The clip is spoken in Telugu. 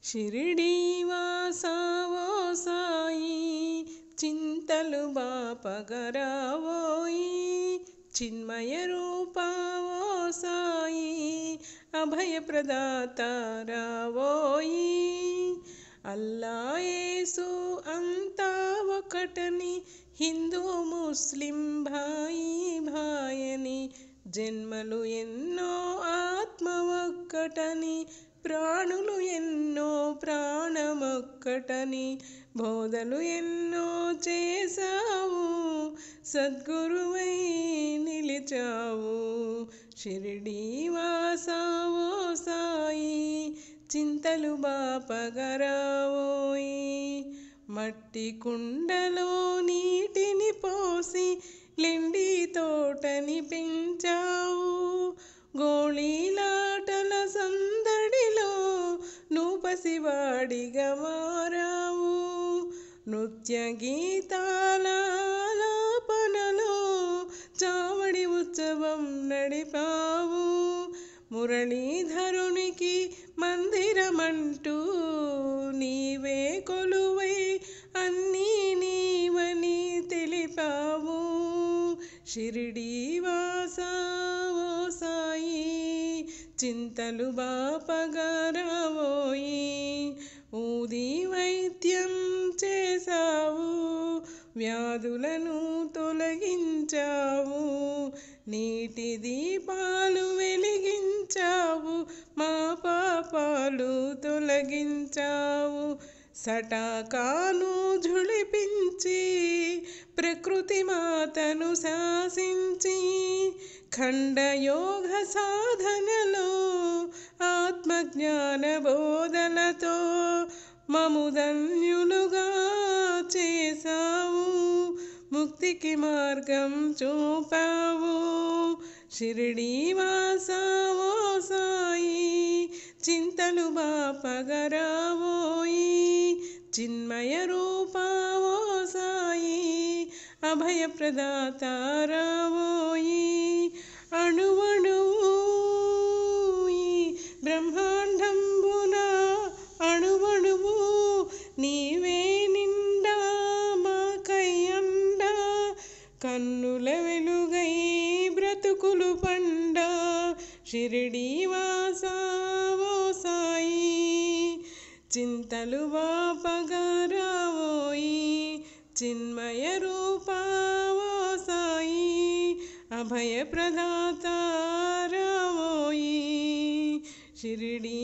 షిరిడీ వాసావో సాయి చింతలు బాపగరావోయి చిన్మయ రూపావో సాయి అభయ ప్రదాత రావోయి అల్లా యేసు అంతా ఒకటని హిందూ ముస్లిం భాయి భాయని జన్మలు ఎన్నో ఆత్మ ఒక్కటని ప్రాణులు ఎన్నో ప్రాణమొక్కటని బోధలు ఎన్నో చేసావు సద్గురువై నిలిచావు షిరిడీ వాసావో సాయి చింతలు బాపగరావోయి మట్టి కుండలో నీటిని పోసి లెండి తోటని పెంచావు గోళీలాటల సందడిలో నువ్వు పసివాడిగా మారావు నృత్య గీతాల ఆలాపనలో చావడి ఉత్సవం నడిపావు మురళీధరునికి మందిరమంటూ నీవే కొలువై అన్నీ నీవని తెలిపావు షిరిడీ వాసావో సాయి చింతలు బాపగరావోయి ఊది వైద్యం చేసావు వ్యాధులను తొలగించావు నీటి దీపాలు వెలిగించావు మా పాపాలు తొలగించావు సటాకాను ఝుళిపించి ప్రకృతి మాతను శాసించి ఖండయోగ సాధనలో ఆత్మజ్ఞాన బోధనతో మముధన్యులుగా చేసావు ముక్తికి మార్గం చూపావు షిరిడీ వాసావో సాయి చింతలు బాపగరావోయి చిన్మయ రూపావో సాయి అభయ ప్రదాత రావోయి అణువణువు బ్రహ్మాండంబున అణువణువు నీవే నిండా మా కయ్యండ కన్నుల వెలుగై బ్రతుకులు పండ షిరిడీ వాసావో సాయి చింతలు బాపగరావోయి చిన్మయ రూపావో సాయి అభయ ప్రదాత రావోయి షిరిడీ